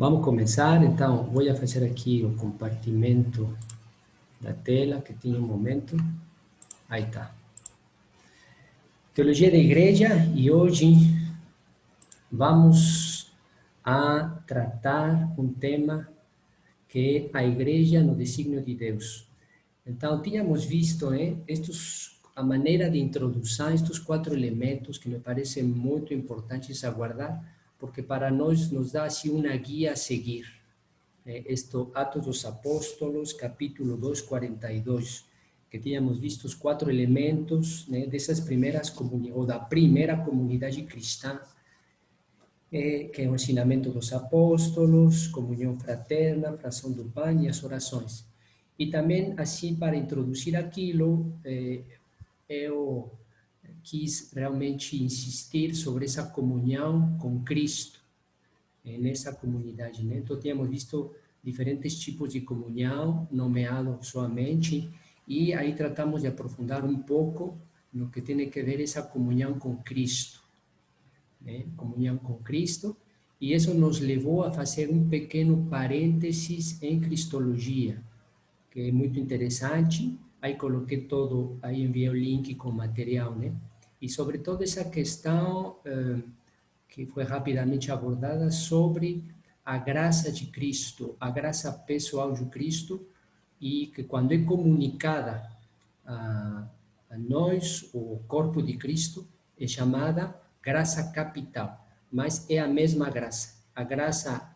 Vamos começar, então, vou fazer aqui o compartimento da tela, que tinha um momento. Aí está. Teologia da Igreja, e hoje vamos a tratar um tema que é a Igreja no desígnio de Deus. Então, tínhamos visto a maneira de introdução, estes 4 elementos que me parecem muito importantes a guardar, porque para nós nos dá assim uma guia a seguir. Atos dos Apóstolos, capítulo 2, 42, que tínhamos visto os 4 elementos dessas primeiras comunidades, ou da primeira comunidade cristã, que é o ensinamento dos apóstolos, comunhão fraterna, fração do pão e as orações. E também, assim, para introduzir aquilo, eu quis realmente insistir sobre essa comunhão com Cristo, nessa comunidade. Então, tínhamos visto diferentes tipos de comunhão, nomeados somente, e aí tratamos de aprofundar um pouco no que tem a ver essa comunhão com Cristo. Comunhão com Cristo, e isso nos levou a fazer um pequeno parênteses em Cristologia, que é muito interessante. Aí coloquei todo, aí enviei o link com material, E sobre toda essa questão que foi rapidamente abordada sobre a graça de Cristo, a graça pessoal de Cristo, e que quando é comunicada a nós, o corpo de Cristo, é chamada graça capital, mas é a mesma graça. A graça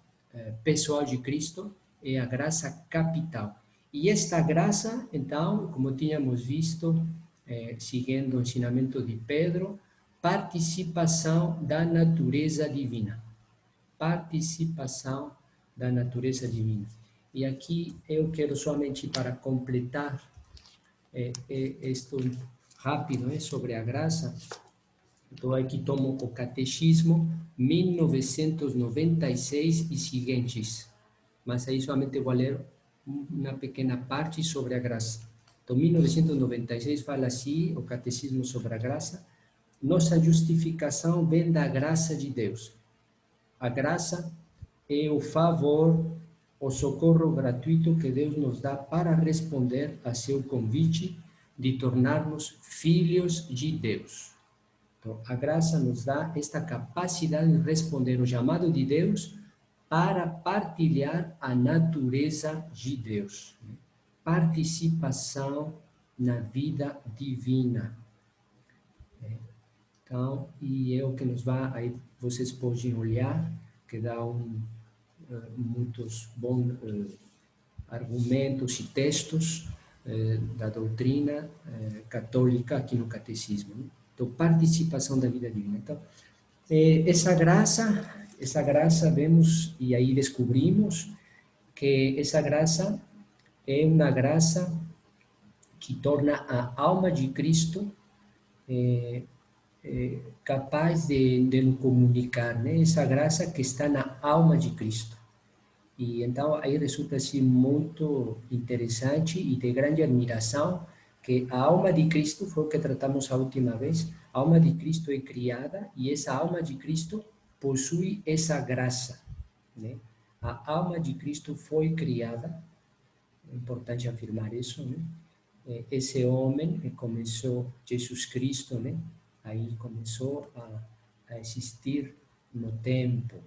pessoal de Cristo é a graça capital. E esta graça, então, como tínhamos visto, seguindo o ensinamento de Pedro, participação da natureza divina. Participação da natureza divina. E aqui eu quero somente para completar isto rápido sobre a graça. Então aqui tomo o Catecismo 1996 e seguintes. Mas aí somente vou ler uma pequena parte sobre a graça. Então 1996 fala assim, o Catecismo sobre a graça: nossa justificação vem da graça de Deus. A graça é o favor, o socorro gratuito que Deus nos dá para responder a seu convite de tornar-nos filhos de Deus. Então, a graça nos dá esta capacidade de responder o chamado de Deus para partilhar a natureza de Deus. Participação na vida divina. Então, e é o que nos vai, aí vocês podem olhar, que dá muitos bons argumentos e textos da doutrina católica aqui no Catecismo. Então, participação da vida divina. Então, essa graça vemos, e aí descobrimos que essa graça é uma graça que torna a alma de Cristo capaz de nos comunicar, essa graça que está na alma de Cristo. E então aí resulta assim muito interessante e de grande admiração que a alma de Cristo, foi o que tratamos a última vez, a alma de Cristo é criada e essa alma de Cristo possui essa graça. A alma de Cristo foi criada, é importante afirmar isso, Esse homem que começou, Jesus Cristo, aí começou a existir no tempo.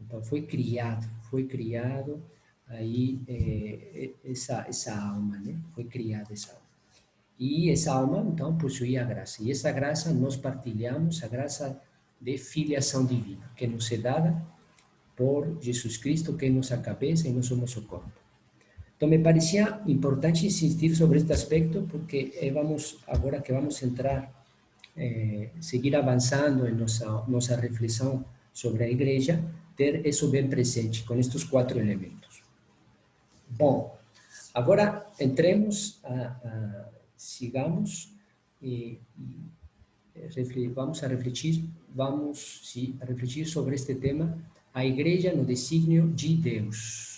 Então, foi criado aí essa alma, Foi criada essa alma. E essa alma, então, possuía a graça. E essa graça nós partilhamos, a graça de filiação divina, que nos é dada por Jesus Cristo, que é nossa cabeça e nós somos o corpo. Então, me parecia importante insistir sobre este aspecto, porque agora que vamos entrar, seguir avançando em nossa reflexão sobre a igreja, ter isso bem presente, com estes 4 elementos. Bom, agora entremos, sigamos, e vamos a refletir sobre este tema, a igreja no desígnio de Deus.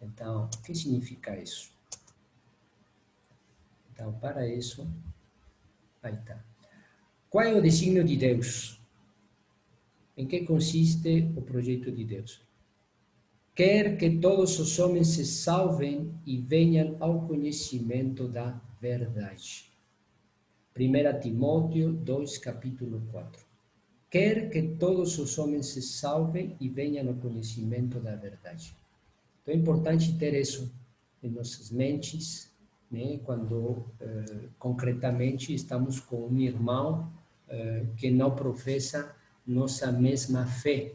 Então, o que significa isso? Então, para isso, aí está. Qual é o desígnio de Deus? Em que consiste o projeto de Deus? quer que todos os homens se salvem e venham ao conhecimento da verdade. 1 Timóteo 2, capítulo 4. Quer que todos os homens se salvem e venham ao conhecimento da verdade. Então é importante ter isso em nossas mentes, né, quando concretamente estamos com um irmão que não professa nossa mesma fé.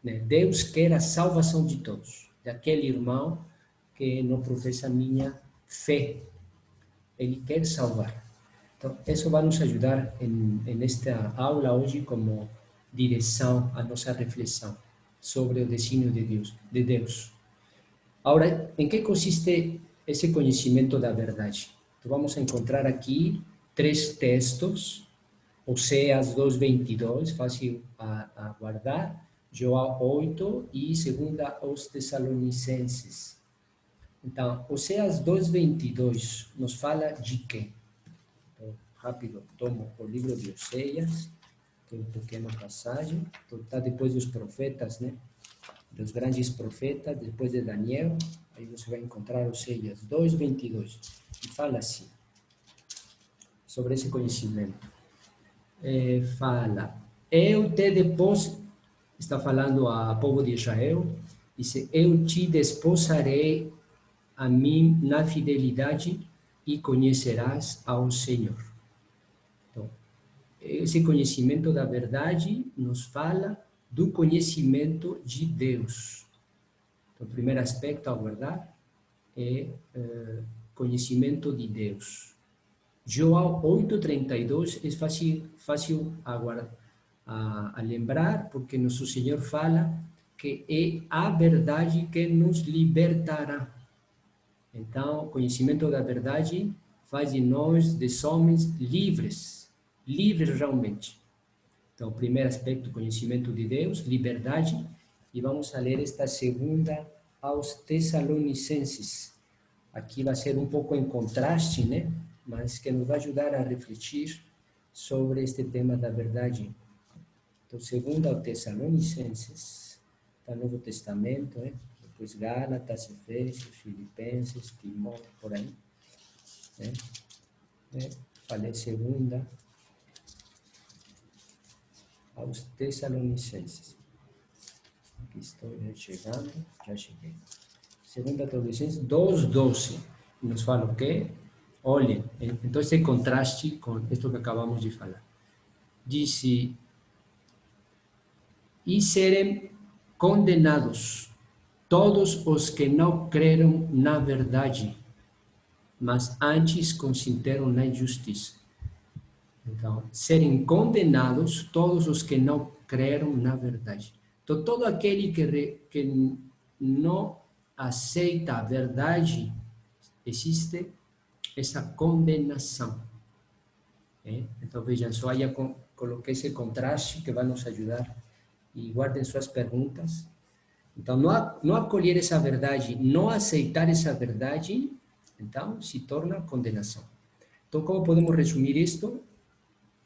Né? Deus quer a salvação de todos, daquele irmão que não professa a minha fé. Ele quer salvar. Então, isso vai nos ajudar nesta aula hoje como direção à nossa reflexão sobre o desígnio de Deus. Agora, em que consiste esse conhecimento da verdade? Então, vamos encontrar aqui 3 textos, Oséias 2:22, fácil a guardar, João 8 e 2 aos Tessalonicenses. Então, Oséias 2:22 nos fala de quê? Então, rápido, tomo o livro de Oséias, que é uma pequena passagem, então, está depois dos profetas, né? Dos grandes profetas, depois de Daniel, aí você vai encontrar Oséias 2:22, e fala assim, sobre esse conhecimento. Fala, eu te depos, está falando ao povo de Israel, diz, eu te desposarei a mim na fidelidade e conhecerás ao Senhor. Então, esse conhecimento da verdade nos fala do conhecimento de Deus. Então, o primeiro aspecto a guardar é conhecimento de Deus. João 8:32 é fácil a lembrar, porque nosso Senhor fala que é a verdade que nos libertará. Então, conhecimento da verdade faz de nós, de homens, livres realmente. Então, o primeiro aspecto, conhecimento de Deus, liberdade, e vamos a ler esta segunda aos Tessalonicenses. Aqui vai ser um pouco em contraste, né? Mas que nos vai ajudar a refletir sobre este tema da verdade. Então, segundo aos Tessalonicenses, está no Novo Testamento, né? Depois Gálatas, Efésios, Filipenses, Timóteo, por aí. Né? Falei segunda aos Tessalonicenses. Aqui estou chegando, já cheguei. Segunda Tessalonicenses 2:12. Nos fala o quê? Olhem, então esse contraste com isto que acabamos de falar. Diz, e serem condenados todos os que não creram na verdade, mas antes consentiram na injustiça. Então, serem condenados todos os que não creram na verdade. Então, todo aquele que não aceita a verdade, existe essa condenação. Então, vejam só, aí coloquei esse contraste que vai nos ajudar. E guardem suas perguntas. Então, não acolher essa verdade, não aceitar essa verdade, então se torna condenação. Então, como podemos resumir isto?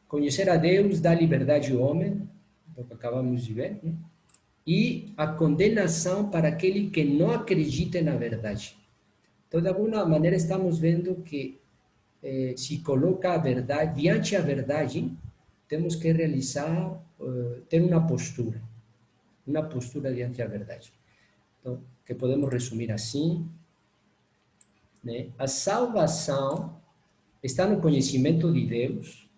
Conhecer a Deus dá liberdade ao homem, o que acabamos de ver, né? E a condenação para aquele que não acredita na verdade. Então, de alguma maneira, estamos vendo que se coloca a verdade, diante da verdade, temos que realizar, ter uma postura diante da verdade. Então, que podemos resumir assim, né? A salvação está no conhecimento de Deus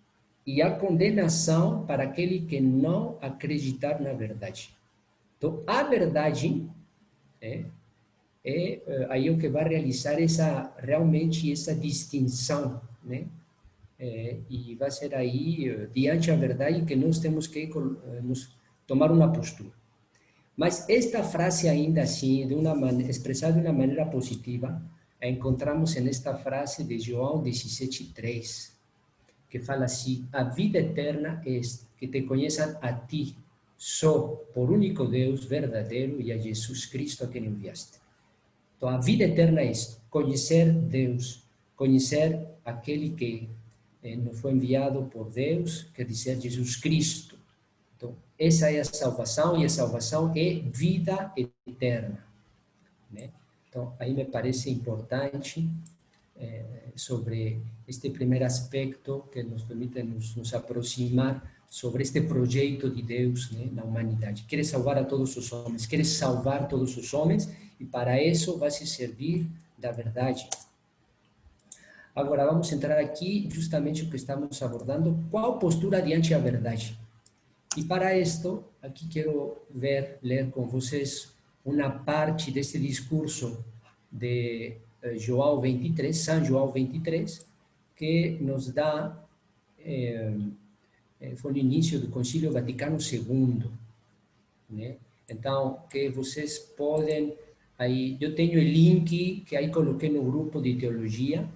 e a condenação para aquele que não acreditar na verdade. Então, a verdade é aí o que vai realizar realmente essa distinção, né? E vai ser aí, diante da verdade, que nós temos que nos tomar uma postura. Mas esta frase ainda assim, expressada de uma maneira positiva, a encontramos nesta frase de João 17:3, que fala assim, a vida eterna é que te conheçam a ti, só por único Deus verdadeiro e a Jesus Cristo a quem enviaste. Então, a vida eterna é isto, conhecer Deus, conhecer aquele que nos foi enviado por Deus, quer dizer, Jesus Cristo. Então, essa é a salvação, e a salvação é vida eterna. né? Então, aí me parece importante sobre este primeiro aspecto que nos permite nos aproximar sobre este projeto de Deus, né, na humanidade. Quer salvar a todos os homens, quer salvar todos os homens, e para isso vai se servir da verdade. Agora, vamos entrar aqui justamente o que estamos abordando, qual postura diante da verdade. E para isto, aqui quero ler com vocês uma parte desse discurso de João 23, São João 23, que nos dá, foi no início do Concílio Vaticano II, né? Então, que vocês podem, aí, eu tenho o link que aí coloquei no grupo de teologia.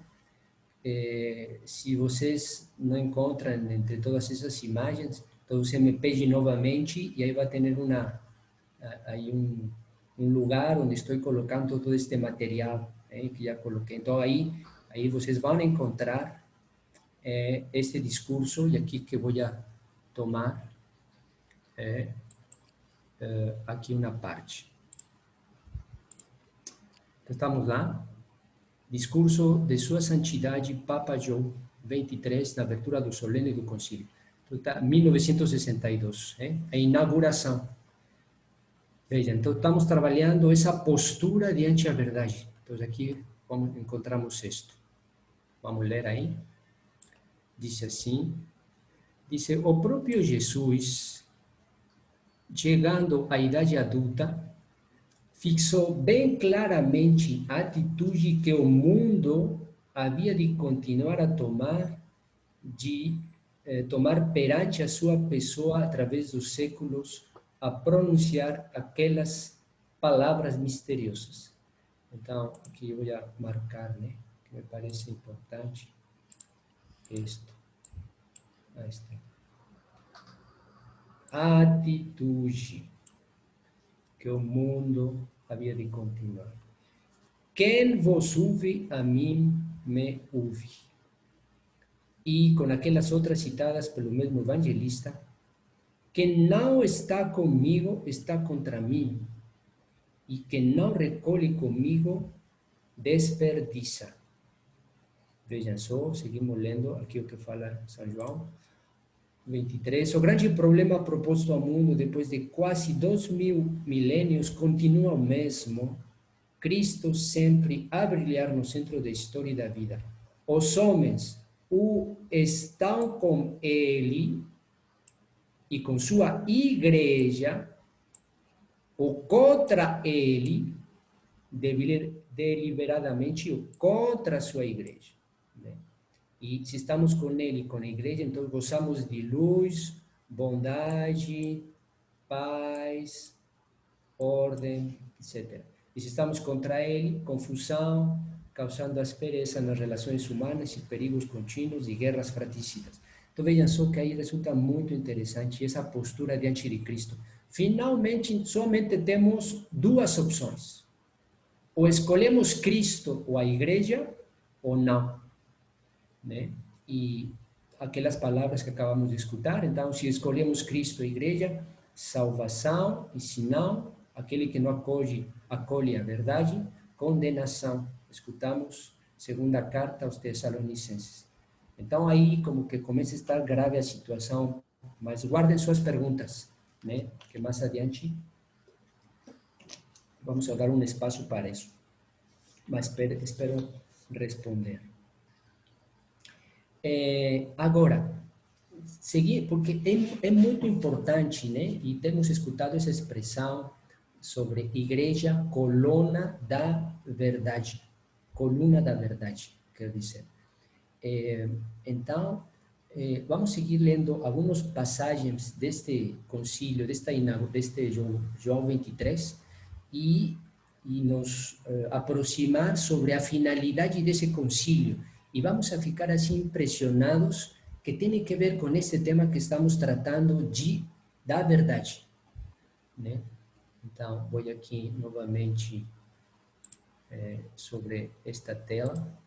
Se vocês não encontram entre todas essas imagens, então você me pede novamente e aí vai ter aí um lugar onde estou colocando todo este material que já coloquei. Então aí vocês vão encontrar este discurso e aqui que vou tomar aqui uma parte. Então, estamos lá. Discurso de Sua Santidade Papa João XXIII, na abertura do solene do concílio. Então, tá, 1962, a inauguração. Veja, então estamos trabalhando essa postura diante da verdade. Então aqui encontramos isto. Vamos ler aí. Diz assim, diz, o próprio Jesus, chegando à idade adulta, fixou bem claramente a atitude que o mundo havia de continuar a tomar, tomar perante a sua pessoa através dos séculos, a pronunciar aquelas palavras misteriosas. Então, aqui eu vou marcar, né, que me parece importante isto. A atitude que o mundo havia de continuar. Quem vos ouve, a mim me ouve. E com aquelas outras citadas pelo mesmo evangelista, quem não está comigo está contra mim, e quem não recolhe comigo desperdiça. Vejam só, seguimos lendo aqui o que fala São João 23. O grande problema proposto ao mundo depois de quase 2000 milênios continua o mesmo. Cristo sempre a brilhar no centro da história e da vida. Os homens o estão com ele e com sua igreja, ou contra ele, deliberadamente, ou contra a sua igreja. Né? E se estamos com ele, com a igreja, então gozamos de luz, bondade, paz, ordem, etc. E se estamos contra ele, confusão, causando aspereza nas relações humanas e perigos contínuos e guerras fratricidas. Então vejam só que aí resulta muito interessante essa postura diante de Cristo. Finalmente, somente temos duas opções. Ou escolhemos Cristo ou a igreja, ou não. Né? E aquelas palavras que acabamos de escutar, então, se escolhemos Cristo e a igreja, salvação, e se não, aquele que não acolhe a verdade, condenação. Escutamos segunda carta aos Tessalonicenses. Então, aí como que começa a estar grave a situação, mas guardem suas perguntas, né? Que mais adiante vamos dar um espaço para isso. Mas espero responder. Agora, seguir, porque é muito importante, né? E temos escutado essa expressão sobre igreja coluna da verdade. Coluna da verdade, quer dizer. Então, vamos seguir lendo algumas passagens deste concílio, deste João 23, e nos aproximar sobre a finalidade desse concílio. E vamos a ficar assim impressionados que tem que ver com esse tema que estamos tratando da verdade. Né? Então, vou aqui novamente sobre esta tela.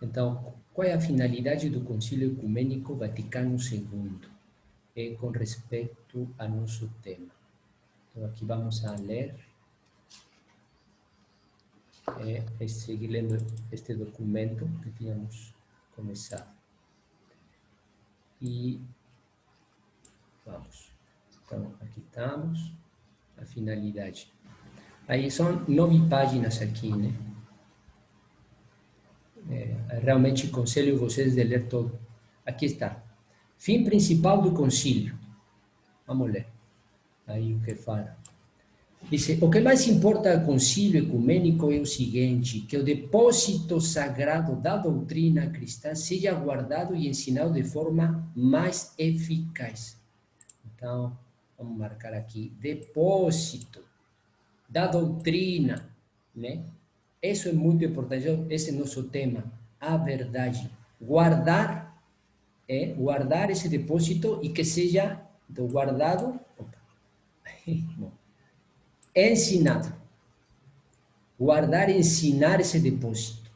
Então, qual é a finalidade do Concílio Ecumênico Vaticano II? com respeito a nosso tema. Então, aqui vamos a ler, seguir lendo este documento que tínhamos começado. E vamos. Então, aqui estamos, a finalidade. Aí são 9 páginas aqui, né? Realmente aconselho vocês de ler todo. Aqui está. Fim principal do concílio. Vamos ler. Aí o que fala. Diz, o que mais importa ao concílio ecumênico é o seguinte, que o depósito sagrado da doutrina cristã seja guardado e ensinado de forma mais eficaz. Então, vamos marcar aqui, depósito da doutrina, né? Isso é muito importante, esse é nosso tema, a verdade. Guardar esse depósito e que seja guardado, ensinado. Guardar e ensinar esse depósito.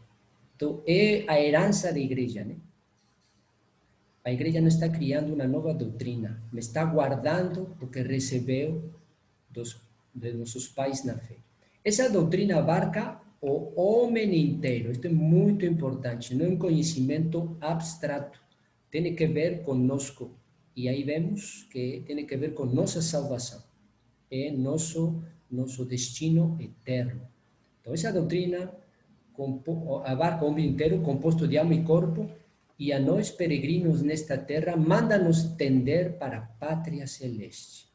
Então, é a herança da igreja, né? A igreja não está criando uma nova doutrina, mas está guardando o que recebeu de nossos pais na fé. Essa doutrina abarca o homem inteiro. Isto é muito importante. Não é um conhecimento abstrato. Tem que ver conosco. E aí vemos que tem que ver com nossa salvação. É nosso destino eterno. Então, essa doutrina abarca o homem inteiro, composto de alma e corpo, e a nós, peregrinos nesta terra, manda-nos tender para a pátria celeste.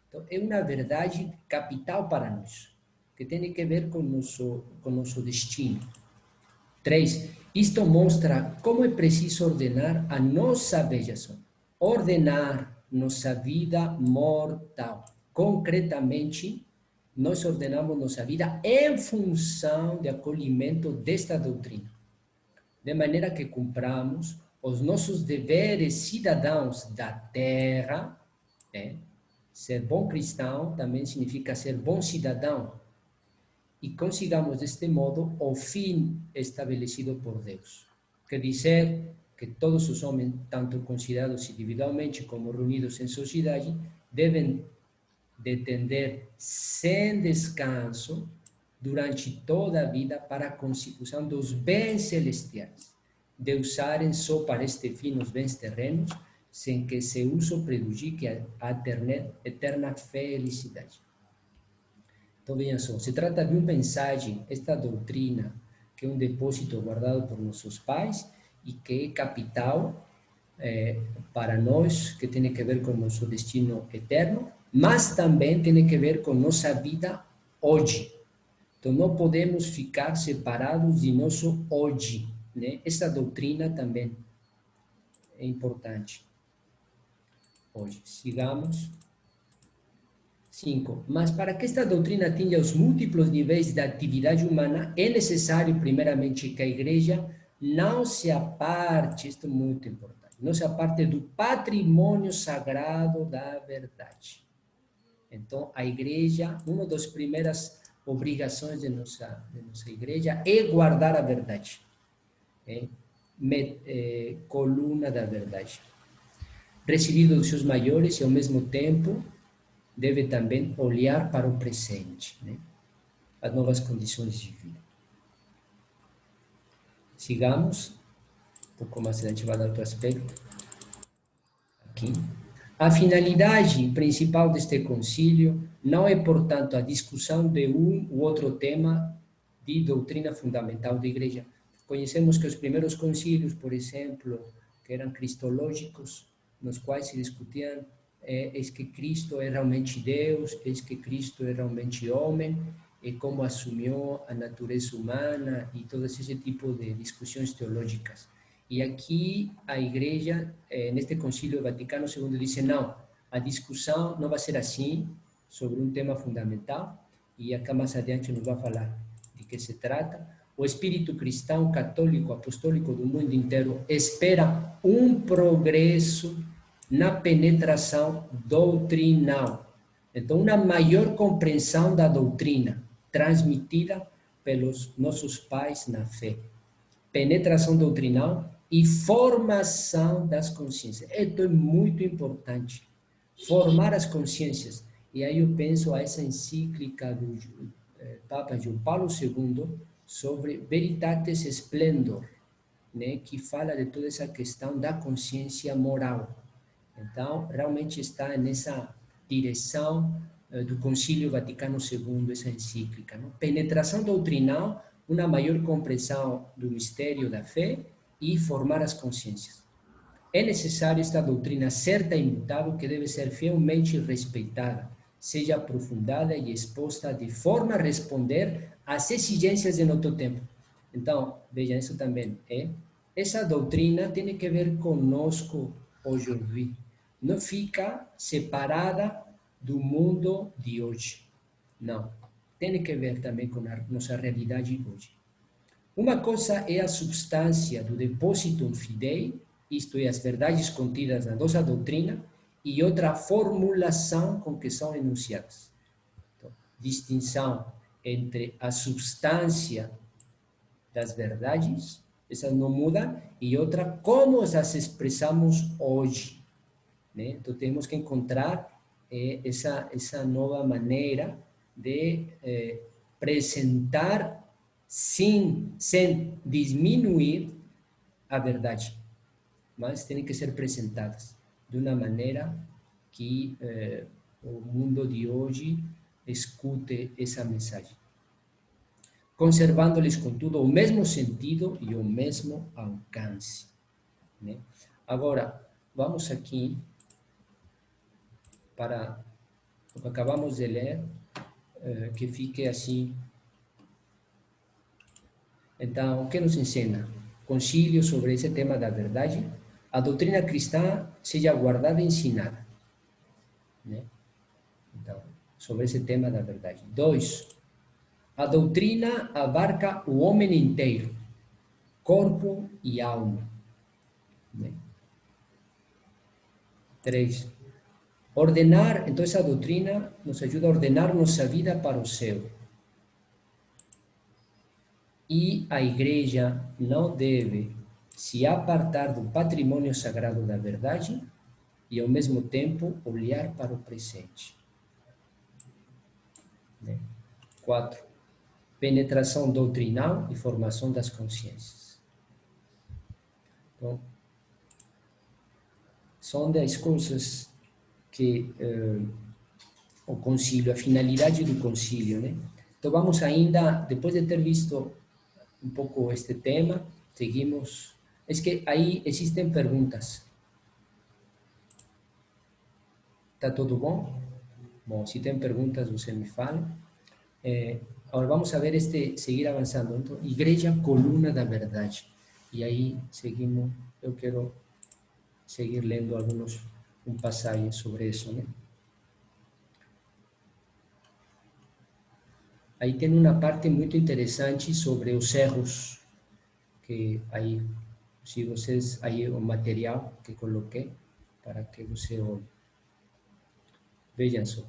Então, é uma verdade capital para nós, que tem que ver com nosso destino. 3. Isto mostra como é preciso ordenar a nossa, veja só, ordenar nossa vida mortal. Concretamente, nós ordenamos nossa vida em função de acolhimento desta doutrina, de maneira que cumpramos os nossos deveres cidadãos da terra, né? Ser bom cristão também significa ser bom cidadão, e consigamos deste modo o fim estabelecido por Deus. Quer dizer que todos os homens, tanto considerados individualmente como reunidos em sociedade, devem de tender sem descanso durante toda a vida para a consecução dos bens celestiais, de usarem só para este fim os bens terrenos, sem que esse uso prejudique a eterna felicidade. Então, vejam só, se trata de uma mensagem, esta doutrina, que é um depósito guardado por nossos pais e que é capital para nós, que tem que ver com nosso destino eterno, mas também tem que ver com nossa vida hoje. Então, não podemos ficar separados de nosso hoje, né? Essa doutrina também é importante. Hoje, sigamos. 5. Mas para que esta doutrina atinja os múltiplos níveis da atividade humana, é necessário, primeiramente, que a igreja não se aparte, isto é muito importante, não se aparte do patrimônio sagrado da verdade. Então, a igreja, uma das primeiras obrigações de nossa igreja é guardar a verdade. Coluna da verdade. Recebido dos seus maiores e, ao mesmo tempo, deve também olhar para o presente, né? As novas condições de vida. Sigamos. Um pouco mais adiante vai dar outro aspecto. Aqui. A finalidade principal deste concílio não é, portanto, a discussão de um ou outro tema de doutrina fundamental da igreja. Conhecemos que os primeiros concílios, por exemplo, que eram cristológicos, nos quais se discutiam é que Cristo é realmente Deus, é que Cristo é realmente homem, e como assumiu a natureza humana e todo esse tipo de discussões teológicas. E aqui a igreja, neste concílio Vaticano II, disse, não, a discussão não vai ser assim, sobre um tema fundamental, e acá mais adiante nos vai falar de que se trata. O espírito cristão, católico, apostólico do mundo inteiro espera um progresso na penetração doutrinal. Então, uma maior compreensão da doutrina transmitida pelos nossos pais na fé. Penetração doutrinal e formação das consciências. Isso é muito importante. Formar as consciências. E aí eu penso a essa encíclica do Papa João Paulo II sobre Veritatis Splendor, né, que fala de toda essa questão da consciência moral. Então, realmente está nessa direção do Concílio Vaticano II, essa encíclica. Não? Penetração doutrinal, uma maior compreensão do mistério da fé e formar as consciências. É necessário esta doutrina certa e imutável que deve ser fielmente respeitada, seja aprofundada e exposta de forma a responder às exigências de nosso tempo. Então, vejam, isso também essa doutrina tem que ver conosco hoje. Não fica separada do mundo de hoje. Não. Tem que ver também com a nossa realidade hoje. Uma coisa é a substância do Depositum Fidei, isto é, as verdades contidas na nossa doutrina, e outra, a formulação com que são enunciadas. Então, distinção entre a substância das verdades, essa não muda, e outra, como as expressamos hoje. Né? Então, temos que encontrar essa nova maneira de apresentar sem diminuir a verdade, mas têm que ser apresentadas de uma maneira que o mundo de hoje escute essa mensagem, conservando-lhes, contudo, o mesmo sentido e o mesmo alcance. Né? Agora, vamos aqui para o que acabamos de ler, que fique assim. Então, o que nos ensina? Concílio sobre esse tema da verdade. A doutrina cristã seja guardada e ensinada. Né? Então, sobre esse tema da verdade. 2. A doutrina abarca o homem inteiro, corpo e alma. Né? 3. Ordenar, então essa doutrina nos ajuda a ordenar nossa vida para o céu. E a igreja não deve se apartar do patrimônio sagrado da verdade e, ao mesmo tempo, olhar para o presente. 4. Penetração doutrinal e formação das consciências. Então, são das coisas que o concílio, a finalidade do concílio, né? Então, vamos ainda, depois de ter visto um pouco este tema, seguimos. É que aí existem perguntas. Está tudo bom? Bom, se tem perguntas, você me fala. Agora vamos a ver seguir avançando. Então, Igreja Coluna da Verdade. E aí seguimos, eu quero seguir lendo alguns passagens sobre isso, né? Aí tem uma parte muito interessante sobre os erros, que aí, se vocês, aí o material que coloquei, para que você olhe. Vejam só.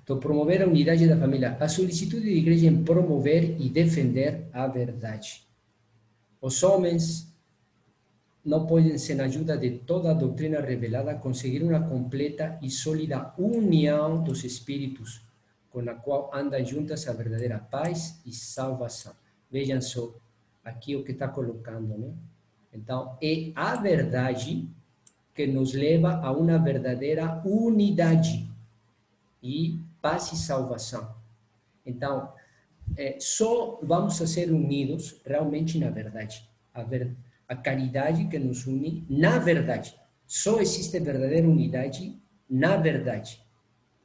Então, promover a unidade da família. A solicitude da igreja em promover e defender a verdade. Os homens não podem, sem a ajuda de toda a doutrina revelada, conseguir uma completa e sólida união dos espíritos, com a qual andam juntas a verdadeira paz e salvação. Vejam só aqui o que está colocando, né? Então, é a verdade que nos leva a uma verdadeira unidade e paz e salvação. Então, só vamos a ser unidos realmente na verdade. A caridade que nos une na verdade. Só existe verdadeira unidade na verdade.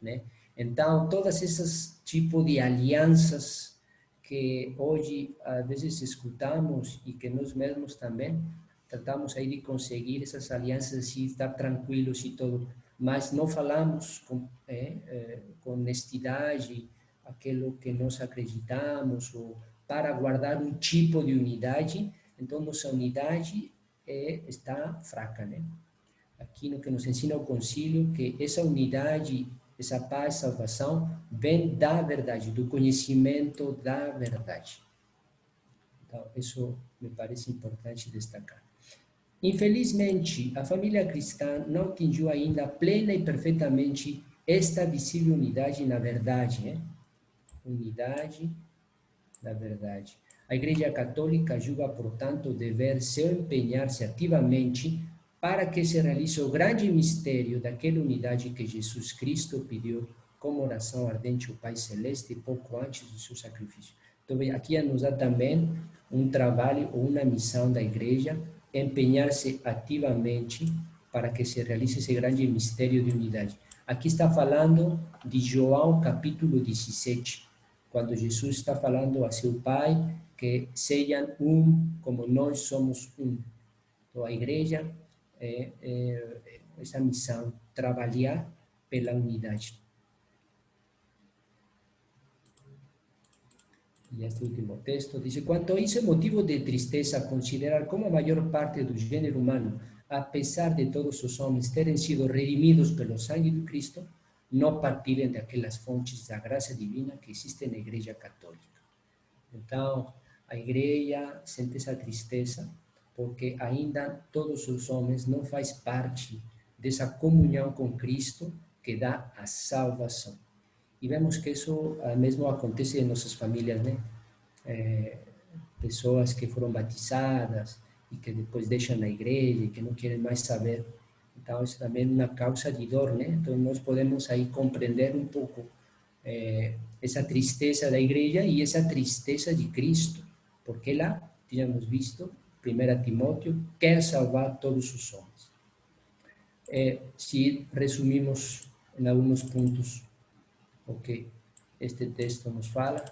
Né? Então, todas essas tipos de alianças que hoje, às vezes, escutamos e que nós mesmos também tratamos aí de conseguir essas alianças e estar tranquilos e tudo, mas não falamos com honestidade aquilo que nós acreditamos, ou para guardar um tipo de unidade, então nossa unidade está fraca, né? Aqui no que nos ensina o concílio, que essa unidade, essa paz, salvação, vem da verdade, do conhecimento da verdade. Então, isso me parece importante destacar. Infelizmente, a família cristã não atingiu ainda plena e perfeitamente esta visível unidade na verdade, né? Unidade da verdade. A Igreja Católica julga, portanto, dever seu empenhar-se ativamente para que se realize o grande mistério daquela unidade que Jesus Cristo pediu como oração ardente ao Pai Celeste pouco antes do seu sacrifício. Então, aqui nos dá também um trabalho ou uma missão da Igreja, empenhar-se ativamente para que se realize esse grande mistério de unidade. Aqui está falando de João capítulo 17, quando Jesus está falando a seu Pai que sejam um como nós somos um. Então, a igreja essa missão, trabalhar pela unidade. E este último texto diz: quanto a isso é motivo de tristeza considerar como a maior parte do gênero humano, apesar de todos os homens terem sido redimidos pelo sangue de Cristo, não partilhem daquelas fontes da graça divina que existem na Igreja Católica. Então, a igreja sente essa tristeza porque ainda todos os homens não fazem parte dessa comunhão com Cristo que dá a salvação. E vemos que isso mesmo acontece em nossas famílias, né? Pessoas que foram batizadas e que depois deixam a igreja e que não querem mais saber. Então, isso também é uma causa de dor, né? Então, nós podemos aí compreender um pouco essa tristeza da igreja e essa tristeza de Cristo, porque lá, tínhamos visto, 1 Timóteo, quer salvar todos os homens. Se resumimos em alguns pontos o que este texto nos fala,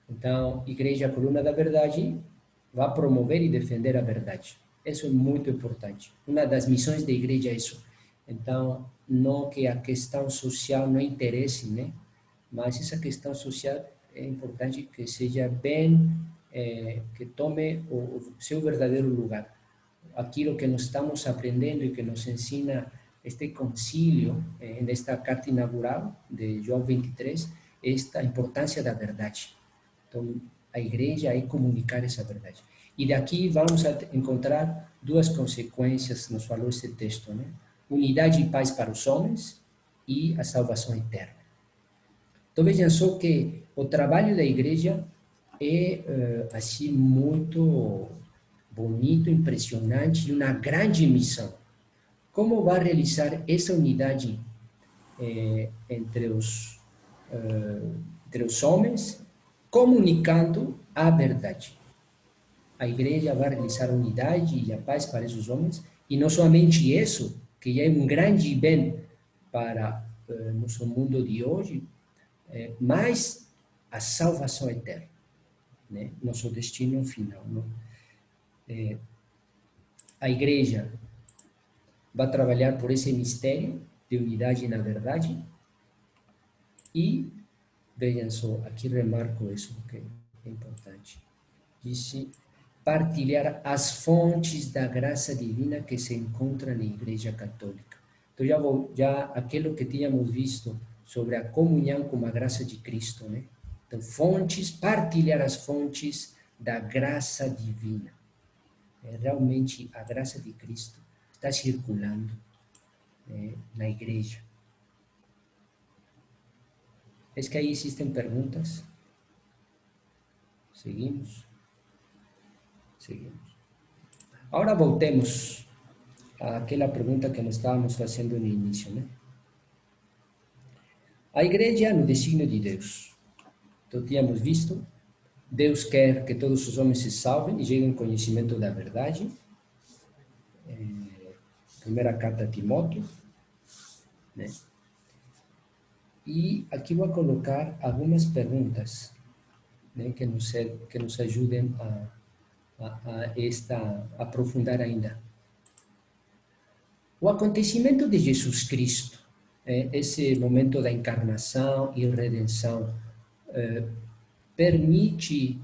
então, Igreja Coluna da Verdade vai promover e defender a verdade. Isso é muito importante. Uma das missões da igreja é isso. Então, não que a questão social não interesse, né? Mas essa questão social é importante que seja bem, que tome o seu verdadeiro lugar. Aquilo que nós estamos aprendendo e que nos ensina este concílio, nesta carta inaugural de João 23, esta importância da verdade. Então, a igreja é comunicar essa verdade. E daqui vamos encontrar duas consequências, nos falou esse texto, né? Unidade e paz para os homens e a salvação eterna. Então vejam só que o trabalho da igreja é assim muito bonito, impressionante e uma grande missão. Como vai realizar essa unidade entre os homens, comunicando a verdade? A igreja vai realizar a unidade e a paz para esses homens, e não somente isso, que já é um grande bem para nosso mundo de hoje, mas a salvação eterna, né? Nosso destino final. A igreja vai trabalhar por esse mistério de unidade na verdade e, vejam só, aqui remarco isso, que é importante. Disse, partilhar as fontes da graça divina que se encontra na Igreja Católica. Então, já aquilo que tínhamos visto sobre a comunhão com a graça de Cristo, né? Então, partilhar as fontes da graça divina. Realmente, a graça de Cristo está circulando na igreja. É que aí existem perguntas? Seguimos. Agora voltemos àquela pergunta que nós estávamos fazendo no início, né? A igreja no desígnio de Deus. Então, tínhamos visto, Deus quer que todos os homens se salvem e cheguem ao conhecimento da verdade. Primeira carta a Timóteo, né? E aqui vou colocar algumas perguntas, né, que nos ajudem a aprofundar ainda. O acontecimento de Jesus Cristo, esse momento da encarnação e redenção, permite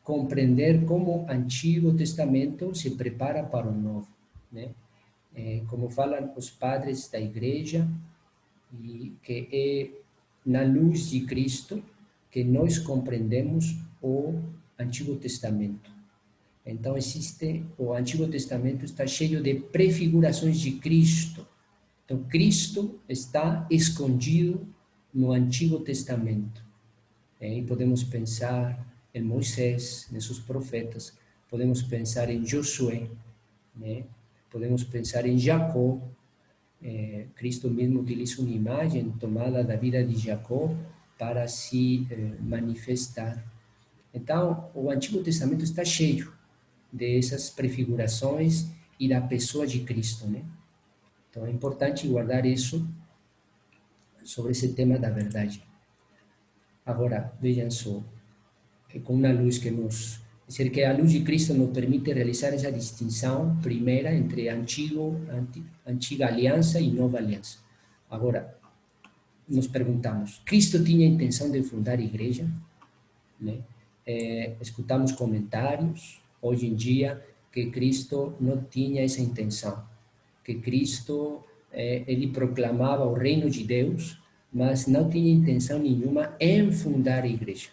compreender como o Antigo Testamento se prepara para o Novo, né? Como falam os padres da igreja, e que é na luz de Cristo que nós compreendemos o Antigo Testamento. Então o Antigo Testamento está cheio de prefigurações de Cristo. Então Cristo está escondido no Antigo Testamento. E podemos pensar em Moisés, nesses profetas, podemos pensar em Josué, né? Podemos pensar em Jacó. Cristo mesmo utiliza uma imagem tomada da vida de Jacó para se manifestar. Então, o Antigo Testamento está cheio dessas prefigurações e da pessoa de Cristo, né? Então, é importante guardar isso sobre esse tema da verdade. Agora, vejam só, com uma luz que nos... É dizer, que a luz de Cristo nos permite realizar essa distinção primeira entre antiga aliança e nova aliança. Agora, nos perguntamos, Cristo tinha a intenção de fundar a igreja? Né? Escutamos comentários, hoje em dia, que Cristo não tinha essa intenção, que Cristo, ele proclamava o reino de Deus, mas não tinha intenção nenhuma em fundar a igreja,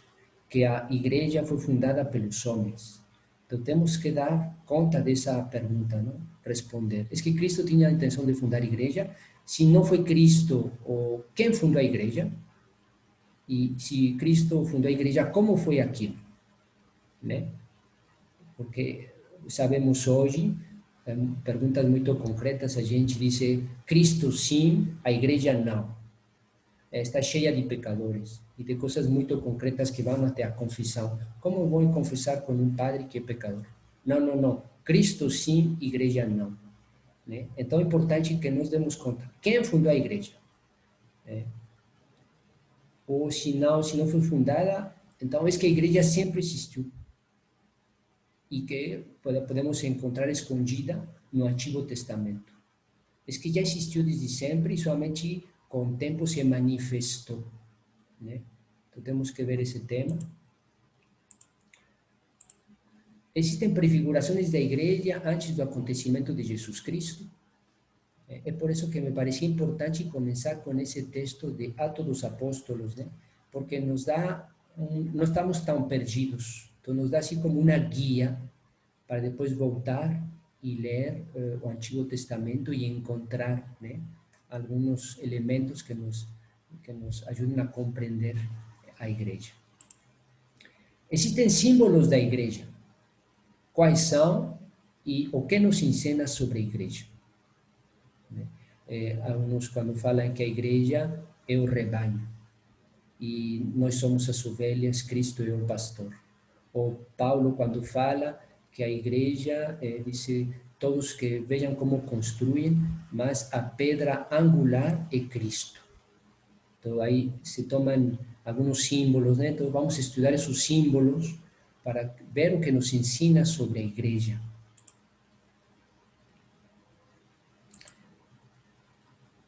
que a igreja foi fundada pelos homens. Então temos que dar conta dessa pergunta, não? Responder. É que Cristo tinha a intenção de fundar a igreja? Se não foi Cristo, quem fundou a igreja? E se Cristo fundou a igreja, como foi aquilo? Né? Porque sabemos hoje, perguntas muito concretas, a gente diz Cristo sim, a igreja não. Está cheia de pecadores e de coisas muito concretas que vão até a confissão. Como vou confessar com um padre que é pecador? Não, não, não. Cristo sim, igreja não. Né? Então é importante que nos demos conta. Quem fundou a igreja? Ou se não foi fundada, então é que a igreja sempre existiu. E que podemos encontrar escondida no Antigo Testamento. É que já existiu desde sempre e somente com o tempo se manifestou. Né? Então temos que ver esse tema. Existem prefigurações da igreja antes do acontecimento de Jesus Cristo. É por isso que me parecia importante começar com esse texto de Atos dos Apóstolos, né? Porque nos dá, não estamos tão perdidos, então nos dá assim como uma guia para depois voltar e ler o Antigo Testamento e encontrar, né, alguns elementos que nos ajudem a compreender a igreja. Existem símbolos da igreja. Quais são e o que nos ensina sobre a igreja? Alguns quando falam que a igreja é o rebanho e nós somos as ovelhas, Cristo é o pastor. Ou Paulo quando fala que a igreja, diz, todos que vejam como construem, mas a pedra angular é Cristo. Então aí se tomam alguns símbolos, né? Então vamos estudar esses símbolos para ver o que nos ensina sobre a igreja.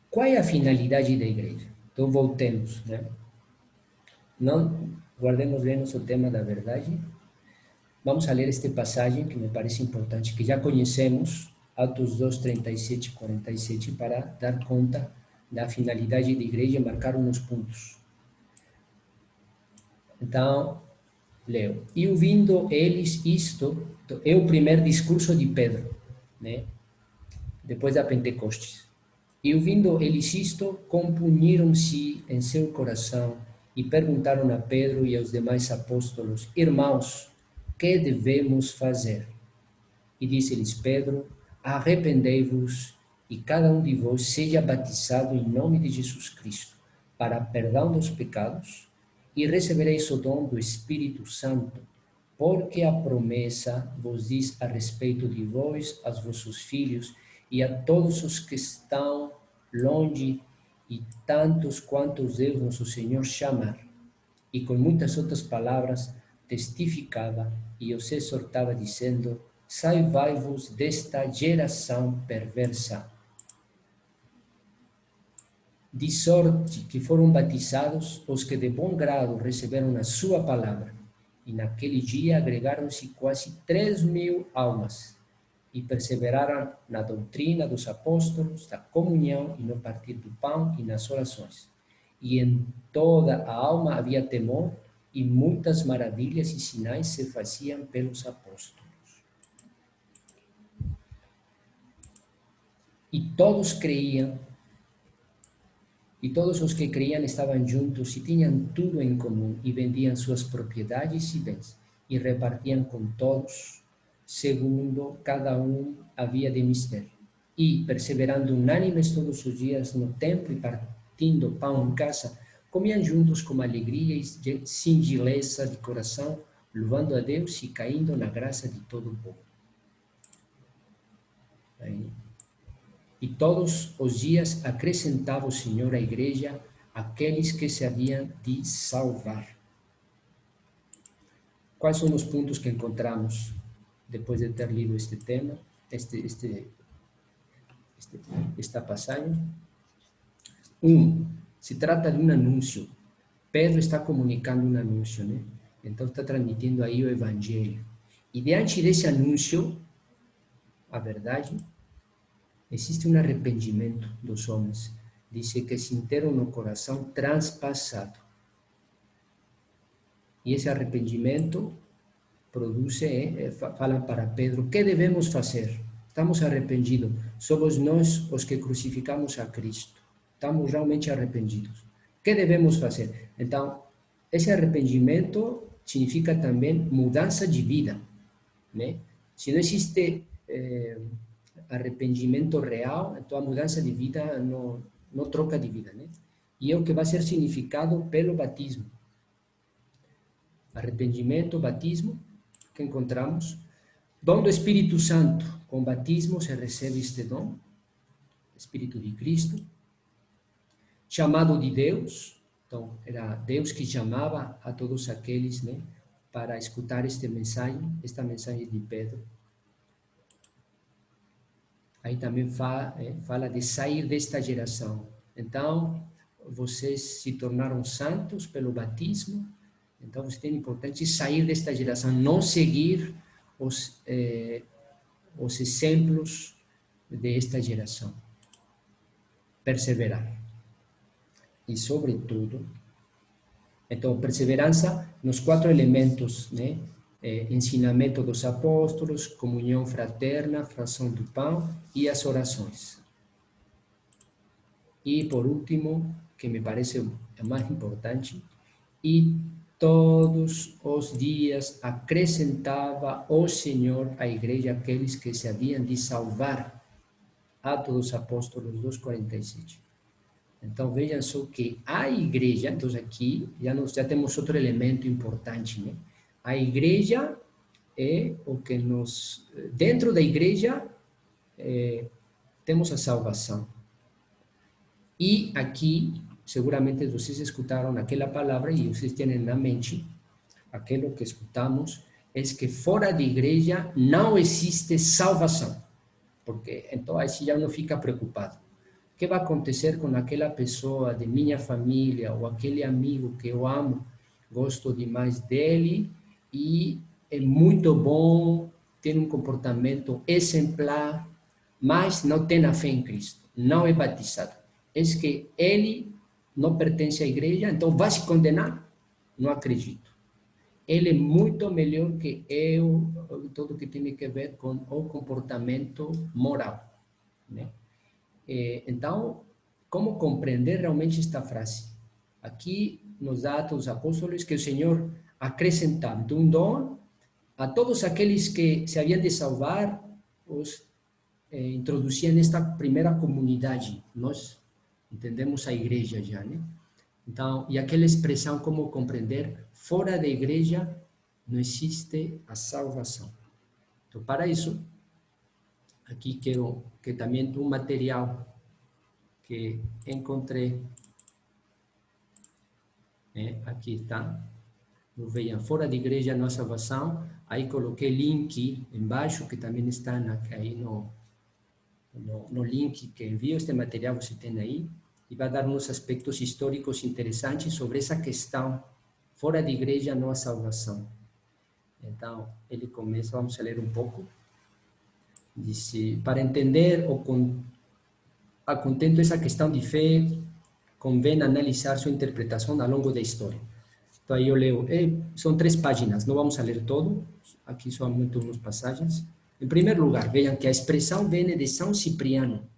Qual é a finalidade da igreja? Então voltemos, né? Não guardemos bem o tema da verdade. Vamos a ler esta passagem que me parece importante, que já conhecemos, Atos 2, 37 e 47, para dar conta da finalidade da igreja e marcar uns pontos. Então, leo. E ouvindo eles isto, é o primeiro discurso de Pedro, né? Depois da Pentecostes. E ouvindo eles isto, compungiram-se em seu coração e perguntaram a Pedro e aos demais apóstolos: Irmãos, que devemos fazer? E disse-lhes Pedro: arrependei-vos e cada um de vós seja batizado em nome de Jesus Cristo para perdão dos pecados e recebereis o dom do Espírito Santo, porque a promessa vos diz a respeito de vós, aos vossos filhos e a todos os que estão longe e tantos quantos Deus nosso Senhor chamar. E com muitas outras palavras testificava e os exortava dizendo: salvai-vos desta geração perversa. De sorte que foram batizados os que de bom grado receberam a sua palavra. E naquele dia agregaram-se quase 3.000 almas e perseveraram na doutrina dos apóstolos, da comunhão e no partir do pão e nas orações. E em toda a alma havia temor, e muitas maravilhas e sinais se faziam pelos apóstolos. E todos creíam, e todos os que creíam estavam juntos e tinham tudo em comum, e vendiam suas propriedades e bens, e repartiam com todos, segundo cada um havia de mister. E, perseverando unânimes todos os dias no templo e partindo pão em casa, comiam juntos com alegria e singeleza de coração, louvando a Deus e caindo na graça de todo o povo. Aí. E todos os dias acrescentava o Senhor à igreja aqueles que se haviam de salvar. Quais são os pontos que encontramos depois de ter lido este tema, esta passagem? Se trata de um anúncio. Pedro está comunicando um anúncio, né? Então está transmitindo aí o evangelho. E diante desse anúncio, a verdade, existe um arrependimento dos homens. Diz que sentiram no coração transpassado. E esse arrependimento produz, fala para Pedro, o que devemos fazer? Estamos arrependidos. Somos nós os que crucificamos a Cristo. Estamos realmente arrependidos. O que devemos fazer? Então, esse arrependimento significa também mudança de vida, né? Se não existe arrependimento real, então a mudança de vida não troca de vida, né? E é o que vai ser significado pelo batismo. Arrependimento, batismo, que encontramos. Dom do Espírito Santo. Com batismo se recebe este dom, Espírito de Cristo. Chamado de Deus. Então, era Deus que chamava a todos aqueles, né, para escutar esta mensagem de Pedro. Aí também fala de sair desta geração. Então, vocês se tornaram santos pelo batismo. Então, você tem importante sair desta geração, não seguir os exemplos desta geração. Perseverar. E, sobretudo, então, perseverança nos 4 elementos, né? Ensinamento dos apóstolos, comunhão fraterna, fração do pão e as orações. E, por último, que me parece o mais importante, e todos os dias acrescentava o Senhor à igreja aqueles que se haviam de salvar. Atos dos Apóstolos 2:47. Então, vejam só que a igreja, então aqui já temos outro elemento importante, né? A igreja é o que dentro da igreja, temos a salvação. E aqui, seguramente vocês escutaram aquela palavra e vocês têm na mente, aquilo que escutamos, é que fora da igreja não existe salvação. Porque então aí já não fica preocupado. O que vai acontecer com aquela pessoa de minha família ou aquele amigo que eu amo, gosto demais dele e é muito bom, tem um comportamento exemplar, mas não tem a fé em Cristo, não é batizado. É que ele não pertence à igreja, então vai se condenar? Não acredito. Ele é muito melhor que eu, tudo que tem a ver com o comportamento moral, né? Então, como compreender realmente esta frase? Aqui nos Atos dos Apóstolos, que o Senhor acrescentava um dom a todos aqueles que se haviam de salvar, os introduzia nesta primeira comunidade. Nós entendemos a igreja já, né? Então, e aquela expressão, como compreender, fora da igreja não existe a salvação. Então, para isso, aqui quero que também um material que encontrei, aqui está, vejam, fora da igreja não há salvação, aí coloquei link embaixo, que também está aí no link que envio, este material você tem aí, e vai dar uns aspectos históricos interessantes sobre essa questão, fora da igreja não há salvação. Então, ele começa, vamos ler um pouco, diz, para entender a contento essa questão de fé, convém analisar sua interpretação ao longo da história. Então, aí eu leio, são 3 páginas, não vamos a ler todo, aqui somente umas passagens. Em primeiro lugar, vejam que a expressão vem de São Cipriano,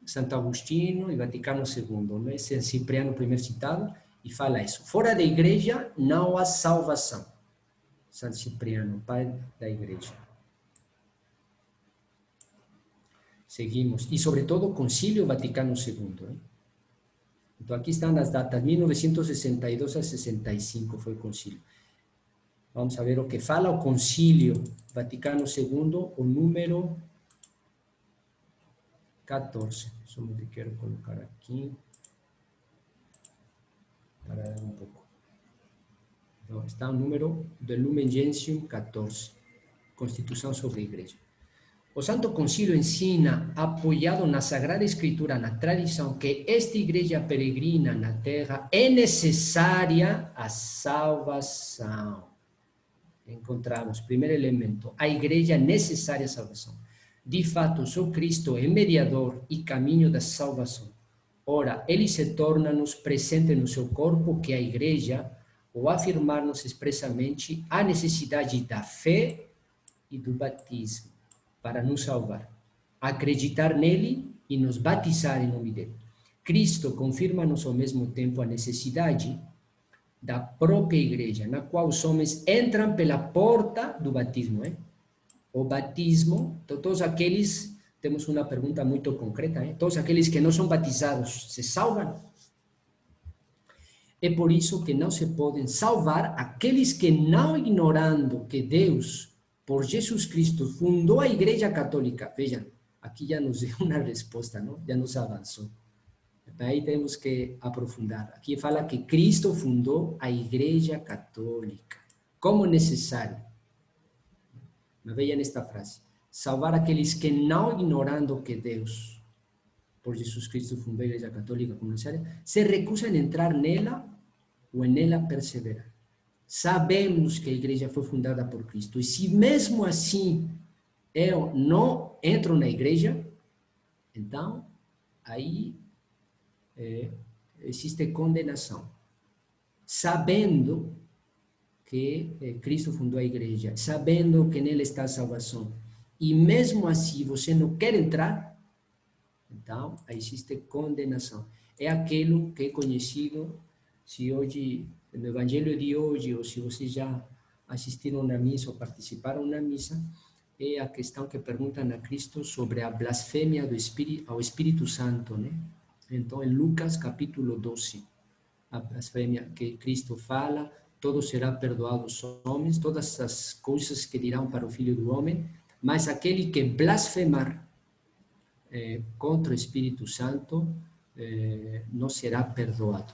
Santo Agostinho e Vaticano II, né? Esse é Cipriano primeiro citado, e fala isso. Fora da igreja não há salvação. Santo Cipriano, pai da igreja. Seguimos. E, sobretudo, o Concílio Vaticano II. Né? Então, aqui estão as datas, 1962 a 65 foi o concílio. Vamos a ver o que fala o Concílio Vaticano II, o número 14. Só me quero colocar aqui para dar um pouco. Então, está o número do Lumen Gentium 14, Constituição sobre a Igreja. O Santo Concílio ensina, apoiado na Sagrada Escritura, na tradição, que esta igreja peregrina na terra é necessária a salvação. Encontramos, primeiro elemento, a igreja é necessária a salvação. De fato, só Cristo é mediador e caminho da salvação. Ora, ele se torna-nos presente no seu corpo, que é a igreja, ou afirmar-nos expressamente a necessidade da fé e do batismo para nos salvar. Acreditar nele e nos batizar em nome dele. Cristo confirma-nos ao mesmo tempo a necessidade da própria igreja, na qual os homens entram pela porta do batismo. O batismo, todos aqueles, temos uma pergunta muito concreta, todos aqueles que não são batizados, se salvam? É por isso que não se podem salvar aqueles que, não ignorando que Deus, por Jesus Cristo, fundou a Igreja Católica. Vejam, aqui já nos deu uma resposta, não? Já nos avançou. Aí temos que aprofundar. Aqui fala que Cristo fundou a Igreja Católica como necessário. Mas vejam esta frase. Salvar aqueles que, não ignorando que Deus, por Jesus Cristo, fundou a Igreja Católica como necessária, se recusam a entrar nela ou nela perseverar. Sabemos que a igreja foi fundada por Cristo. E se mesmo assim eu não entro na igreja, então aí existe condenação. Sabendo que Cristo fundou a igreja, sabendo que nela está a salvação, e mesmo assim você não quer entrar, então aí existe condenação. É aquilo que é conhecido, se hoje, no Evangelho de hoje, ou se vocês já assistiram na missa ou participaram na missa, é a questão que perguntam a Cristo sobre a blasfêmia ao Espírito Santo, né? Então, em Lucas capítulo 12, a blasfêmia que Cristo fala, todo será perdoado aos homens, todas as coisas que dirão para o Filho do Homem, mas aquele que blasfemar contra o Espírito Santo não será perdoado.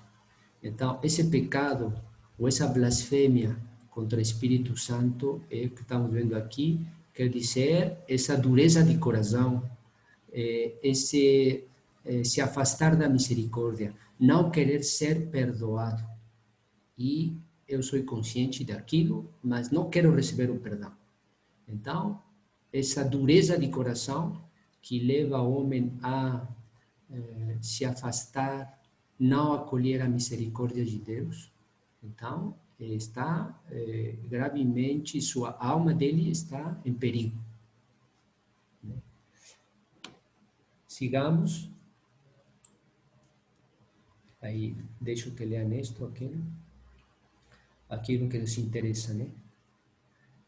Então, esse pecado, ou essa blasfêmia contra o Espírito Santo, é o que estamos vendo aqui, quer dizer, essa dureza de coração, esse se afastar da misericórdia, não querer ser perdoado. E eu sou consciente daquilo, mas não quero receber o perdão. Então, essa dureza de coração que leva o homem a se afastar, não acolher a misericórdia de Deus, então está gravemente, sua alma dele está em perigo. Sigamos. Aí, deixa eu que leia isto aqui. Aquilo que nos interessa, né?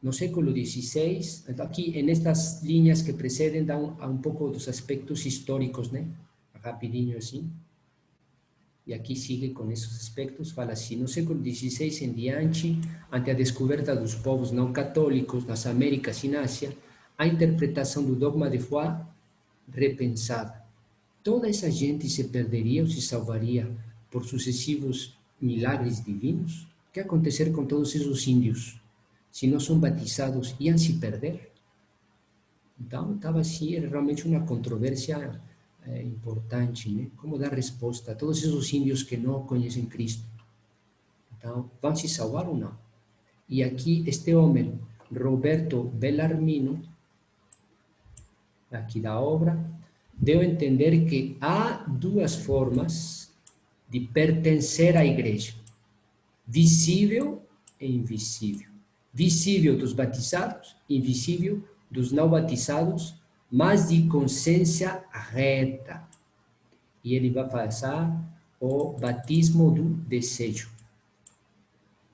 No século XVI, aqui nestas linhas que precedem, dá um pouco dos aspectos históricos, né? Rapidinho assim. E aqui sigue com esses aspectos, fala assim, no século XVI em diante, ante a descoberta dos povos não católicos nas Américas e na Ásia, a interpretação do dogma de foi repensada. Toda essa gente se perderia ou se salvaria por sucessivos milagres divinos? O que acontecer com todos esses índios? Se não são batizados, iam se perder? Então, estava assim, era realmente uma controvérsia importante, né? Como dar resposta a todos esses índios que não conhecem Cristo? Então, vão se salvar ou não? E aqui, este homem, Roberto Bellarmino, aqui da obra, deu a entender que há duas formas de pertencer à igreja. visível e invisível. Visível dos batizados, invisível dos não batizados, mas de consciência reta. E ele vai fazer o batismo do desejo.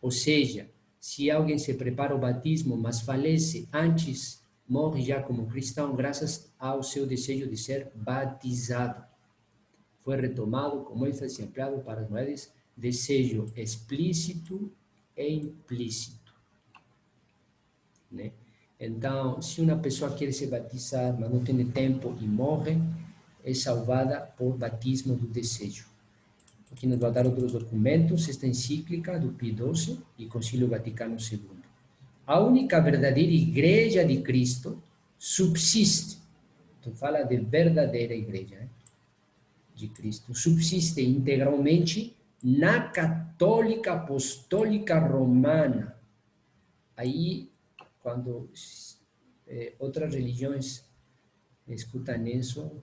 Ou seja, se alguém se prepara o batismo, mas falece antes, morre já como cristão, graças ao seu desejo de ser batizado. Foi retomado como ênfase ampliado para as mulheres, desejo explícito e implícito. Né? Então, se uma pessoa quer se batizar, mas não tem tempo e morre, é salvada por batismo do desejo. Aqui nos vai dar outros documentos, esta encíclica do Pio XII e Concílio Vaticano II. A única verdadeira igreja de Cristo subsiste, então fala de verdadeira igreja, né? De Cristo, subsiste integralmente na católica apostólica romana. Aí, quando outras religiões escutam isso,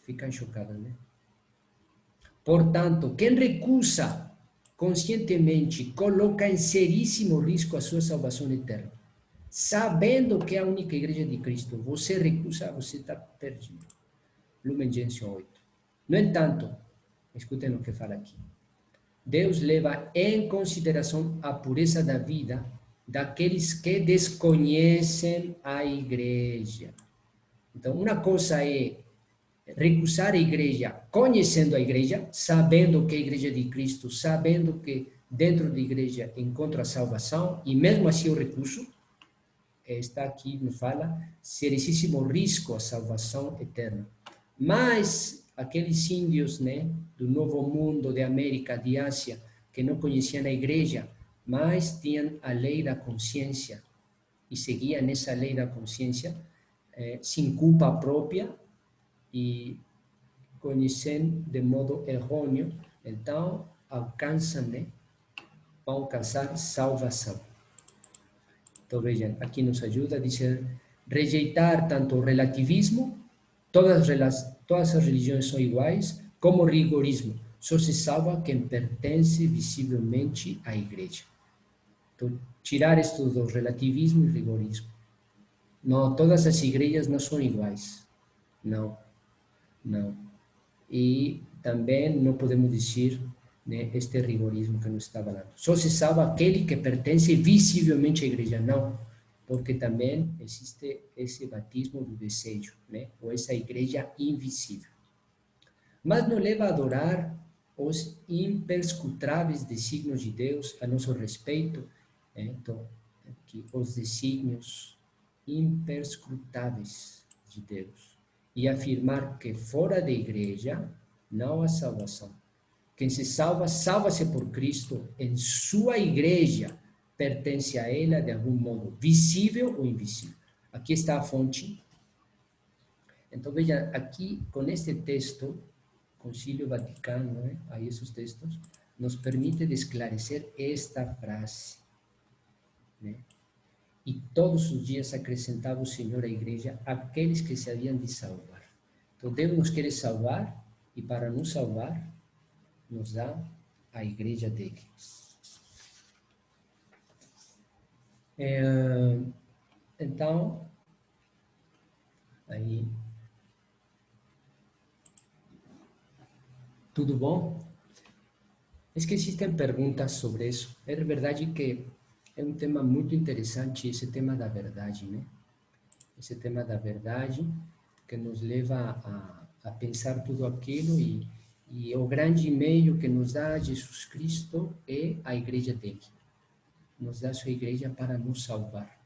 ficam chocadas, né? Portanto, quem recusa conscientemente coloca em seríssimo risco a sua salvação eterna. Sabendo que é a única igreja de Cristo, você recusa, você está perdido. Lumen Gentium 8. No entanto, escutem o que fala aqui. Deus leva em consideração a pureza da vida daqueles que desconhecem a igreja. Então, uma coisa é recusar a igreja, conhecendo a igreja, sabendo que é a igreja de Cristo, sabendo que dentro da igreja encontra a salvação, e mesmo assim o recurso, está aqui, me fala, seríssimo risco à salvação eterna. Mas aqueles índios, né, do Novo Mundo, de América, de Ásia, que não conheciam a igreja, mas tinham a lei da consciência, e seguiam essa lei da consciência, sem culpa própria, e conhecem de modo errôneo, então alcançam, né, vão alcançar salvação. Então vejam, aqui nos ajuda a dizer, rejeitar tanto o relativismo, todas as religiões são iguais, como o rigorismo. Só se salva quem pertence visivelmente à igreja. Então, tirar estes dois, relativismo e rigorismo. Não, todas as igrejas não são iguais. Não. E também não podemos dizer, né, este rigorismo que nos está falando. Só se salva aquele que pertence visivelmente à igreja, não, porque também existe esse batismo do desejo, né, ou essa igreja invisível. Mas nos leva a adorar os imperscrutáveis desígnios de Deus a nosso respeito, né? Então, aqui, os desígnios imperscrutáveis de Deus. E afirmar que fora da igreja não há salvação. Quem se salva, salva-se por Cristo em sua igreja, pertence a ela de algum modo, visível ou invisível. Aqui está a fonte. Então veja, aqui com este texto, Concílio Vaticano, né, aí esses textos, nos permite de esclarecer esta frase, né? E todos os dias acrescentava o Senhor à igreja aqueles que se haviam de salvar. Então Deus nos quer salvar, e para nos salvar, nos dá a igreja dele. Então, aí, tudo bom? É que existem perguntas sobre isso. É verdade que é um tema muito interessante, esse tema da verdade, né? Esse tema da verdade que nos leva a pensar tudo aquilo, e o grande meio que nos dá Jesus Cristo é a igreja dele. Nos dá a sua igreja para nos salvar.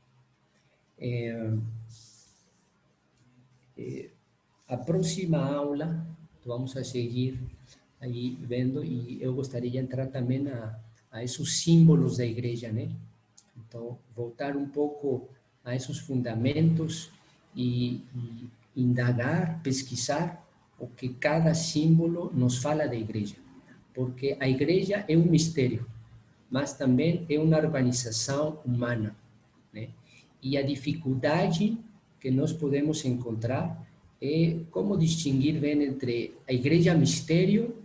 A próxima aula, vamos a seguir aí vendo, e eu gostaria de entrar também a esses símbolos da igreja, né? Então, voltar um pouco a esses fundamentos e indagar, pesquisar o que cada símbolo nos fala da igreja. Porque a igreja é um mistério, mas também é uma organização humana, né? E a dificuldade que nós podemos encontrar é como distinguir bem entre a igreja mistério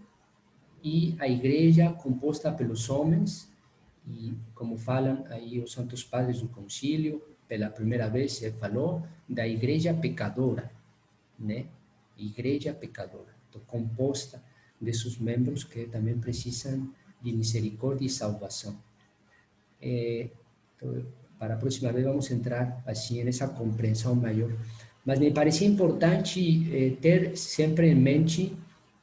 e a igreja composta pelos homens, E como falam aí os santos padres do concílio, pela primeira vez se falou da igreja pecadora, né? Igreja pecadora, então, composta desses membros que também precisam de misericórdia e salvação. Então, para a próxima vez vamos entrar assim nessa compreensão maior. Mas me parecia importante ter sempre em mente,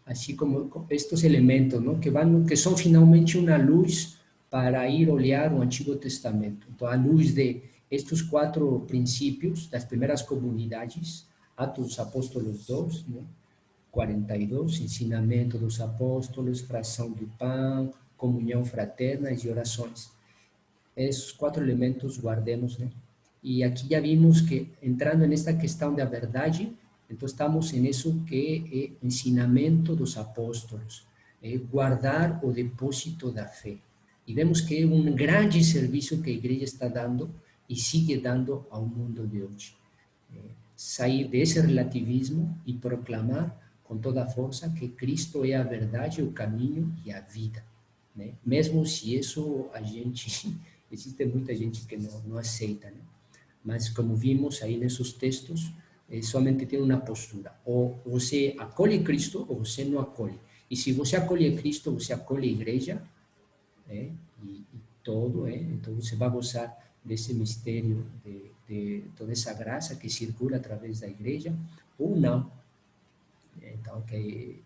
assim como estes elementos, não? Que são finalmente uma luz para ir olhar o Antigo Testamento. Então, à luz de estes 4 princípios das primeiras comunidades, Atos dos Apóstolos 2, né? 42, ensinamento dos apóstolos, fração do pão, comunhão fraterna e orações. Esses 4 elementos guardemos, né? E aqui já vimos que, entrando nesta questão da verdade, então estamos nisso que é ensinamento dos apóstolos, é guardar o depósito da fé. E vemos que é um grande serviço que a igreja está dando e sigue dando ao mundo de hoje. Sair desse relativismo e proclamar com toda a força que Cristo é a verdade, o caminho e a vida, né? Mesmo se isso a gente, existe muita gente que não aceita, né? Mas como vimos aí nesses textos, somente tem uma postura: ou você acolhe Cristo ou você não acolhe. E se você acolhe Cristo, você acolhe a igreja, né? E todo, então você vai gozar desse mistério, de toda essa graça que circula através da igreja, ou não. Então, que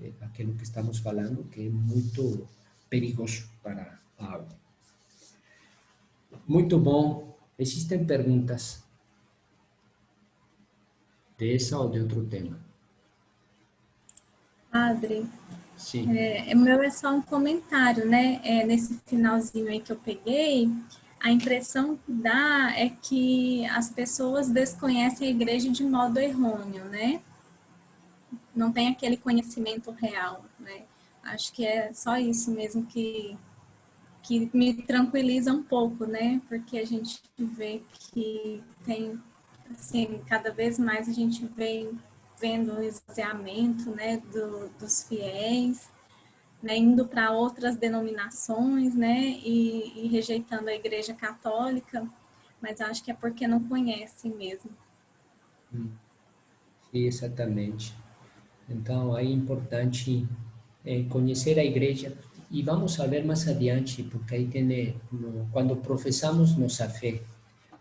é aquilo que estamos falando, que é muito perigoso para a alma. Muito bom. Existem perguntas dessa ou de outro tema? Padre, Sim. meu é só um comentário, né? Nesse finalzinho aí que eu peguei, a impressão que dá é que as pessoas desconhecem a igreja de modo errôneo, né? Não tem aquele conhecimento real, né? Acho que é só isso mesmo que me tranquiliza um pouco, né? Porque a gente vê que tem, assim, cada vez mais a gente vem vendo o esvaziamento, né, dos fiéis, né, indo para outras denominações, né, e rejeitando a Igreja Católica, mas acho que é porque não conhecem mesmo. Exatamente. Então, é importante conhecer a igreja. E vamos a ver mais adiante, porque aí tem, quando professamos nossa fé,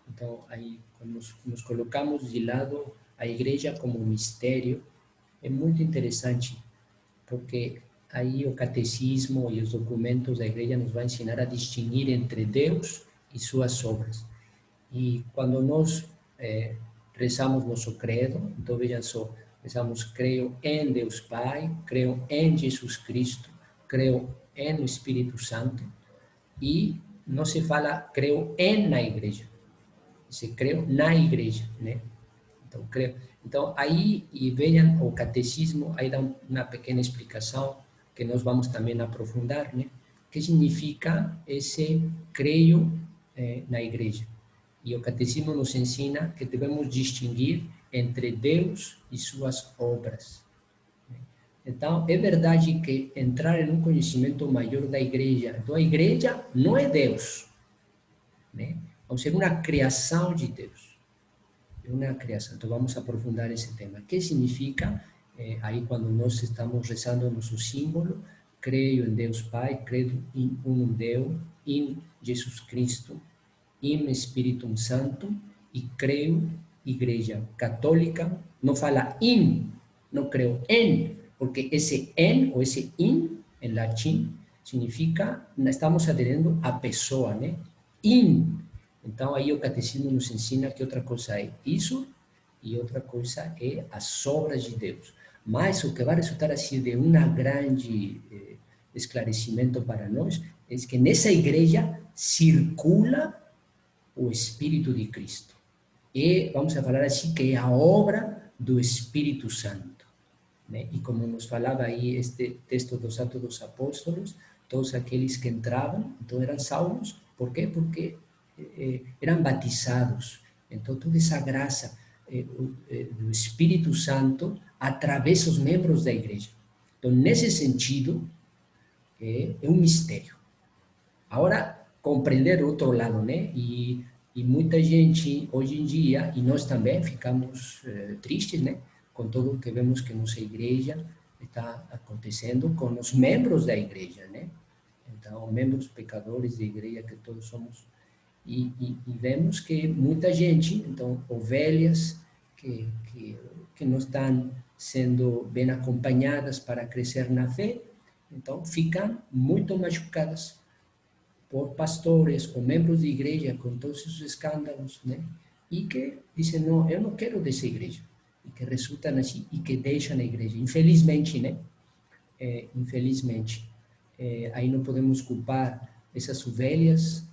então aí quando nos colocamos de lado a igreja como mistério, é muito interessante, porque aí o catecismo e os documentos da igreja nos vão ensinar a distinguir entre Deus e suas obras. E quando nós rezamos nosso credo, então vejam só, rezamos: creio em Deus Pai, creio em Jesus Cristo, creio em o Espírito Santo, e não se fala creio em na igreja, se creio na igreja, né? Então, creio. Então, aí, e vejam, o catecismo, aí dá uma pequena explicação que nós vamos também aprofundar, né? O que significa esse creio na igreja? E o catecismo nos ensina que devemos distinguir entre Deus e suas obras. Então, é verdade que entrar em um conhecimento maior da igreja, então a igreja não é Deus, né? Ou seja, uma criação de Deus. É uma criação. Então, vamos aprofundar esse tema. O que significa, aí quando nós estamos rezando nosso símbolo, creio em Deus Pai, creio em um Deus, em Jesus Cristo, em Espírito Santo, e creio igreja católica, não fala in, não creio em, porque esse en ou esse in, em latim, significa, estamos aderindo à pessoa, né? In. Então, aí o catecismo nos ensina que outra coisa é isso e outra coisa é as obras de Deus. Mas o que vai resultar assim de um grande esclarecimento para nós é que nessa igreja circula o Espírito de Cristo. E vamos a falar assim que é a obra do Espírito Santo, né? E como nos falava aí este texto dos Atos dos Apóstolos, todos aqueles que entravam, então eram salvos. Por quê? Porque eram batizados. Então toda essa graça do Espírito Santo através dos membros da igreja. Então, nesse sentido, é um mistério. Agora, compreender o outro lado, né? E muita gente, hoje em dia, e nós também ficamos tristes, né? Com tudo que vemos que nossa igreja está acontecendo com os membros da igreja, né? Então, membros pecadores da igreja que todos somos. E vemos que muita gente, então, ovelhas que não estão sendo bem acompanhadas para crescer na fé, então ficam muito machucadas por pastores ou membros de igreja com todos os escândalos, né? E que dizem, não, eu não quero dessa igreja. E que resultam assim, e que deixam a igreja. Infelizmente, né? Infelizmente. Aí não podemos culpar essas ovelhas,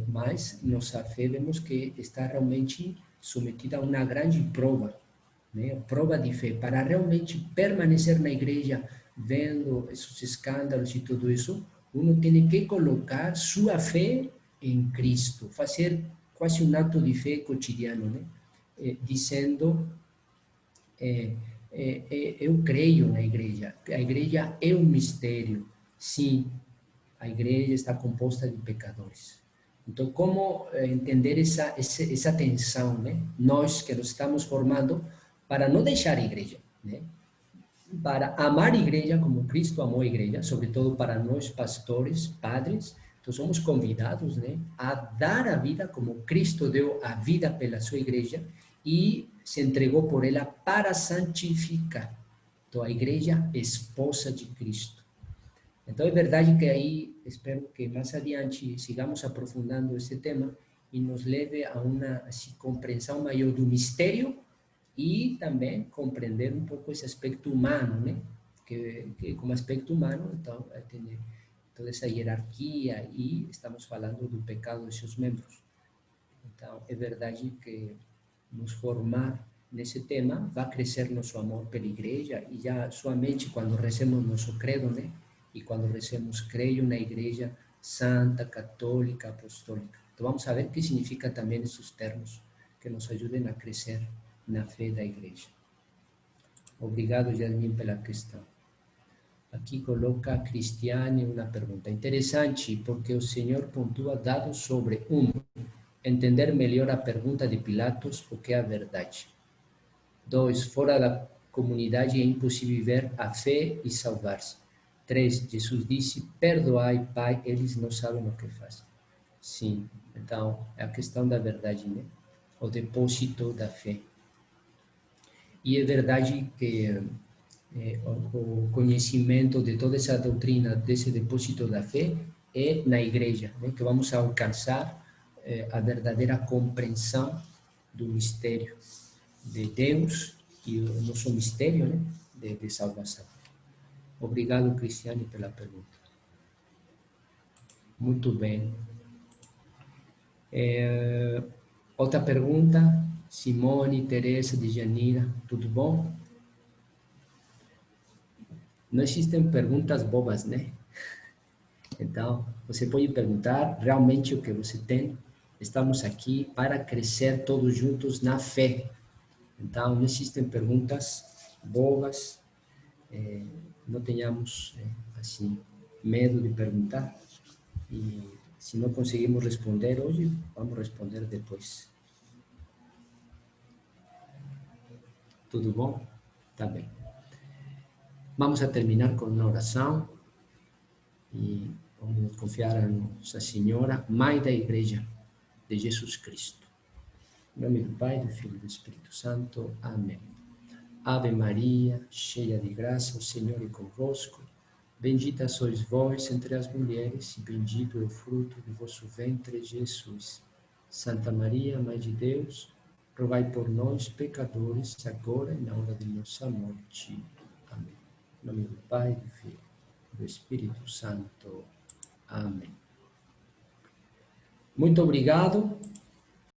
mas nossa fé vemos que está realmente submetida a uma grande prova, né? Prova de fé. Para realmente permanecer na igreja, vendo esses escândalos e tudo isso, uno tem que colocar sua fé em Cristo, fazer quase um ato de fé cotidiano, né? Dizendo, eu creio na igreja, a igreja é um mistério, sim, a igreja está composta de pecadores. Então, como entender essa tensão, né? Nós que nos estamos formando para não deixar a igreja, né? Para amar a igreja como Cristo amou a igreja, sobretudo para nós pastores, padres, então somos convidados, né, a dar a vida como Cristo deu a vida pela sua igreja e se entregou por ela para santificar. Então a igreja é esposa de Cristo. Então é verdade que aí, espero que mais adiante sigamos aprofundando esse tema e nos leve a uma assim, compreensão maior do mistério e também compreender um pouco esse aspecto humano, né? Que como aspecto humano, então, tem toda essa hierarquia e estamos falando do pecado de seus membros. Então, é verdade que nos formar nesse tema vai crescer nosso amor pela igreja e já somente quando recebemos nosso credo, né? E quando recebemos creio na igreja santa, católica, apostólica. Então, vamos saber o que significa também esses termos que nos ajudem a crescer na fé da igreja. Obrigado, Jasmine, pela questão. Aqui coloca Cristiane uma pergunta interessante, porque o Senhor pontua dados sobre entender melhor a pergunta de Pilatos, o que é a verdade. 2, fora da comunidade é impossível viver a fé e salvar-se. 3, Jesus disse, perdoai, Pai, eles não sabem o que fazem. Sim, então, é a questão da verdade, né? O depósito da fé. E é verdade que o conhecimento de toda essa doutrina, desse depósito da fé, é na igreja, né? Que vamos alcançar a verdadeira compreensão do mistério de Deus e o nosso mistério, né? De salvação. Obrigado, Cristiane, pela pergunta. Muito bem. Outra pergunta, Simone, Teresa, Djanira, tudo bom? Não existem perguntas bobas, né? Então, você pode perguntar realmente o que você tem. Estamos aqui para crescer todos juntos na fé. Então, não existem perguntas bobas. Não tenhamos, assim, medo de perguntar. E se não conseguimos responder hoje, vamos responder depois. Tudo bom? Tá bem. Vamos a terminar com uma oração. E vamos confiar a Nossa Senhora, Mãe da Igreja de Jesus Cristo. Em nome do Pai, do Filho e do Espírito Santo. Amém. Ave Maria, cheia de graça, o Senhor é convosco. Bendita sois vós entre as mulheres, e bendito é o fruto do vosso ventre, Jesus. Santa Maria, Mãe de Deus, rogai por nós, pecadores, agora e na hora de nossa morte. Amém. Em nome do Pai, do Filho e do Espírito Santo. Amém. Muito obrigado.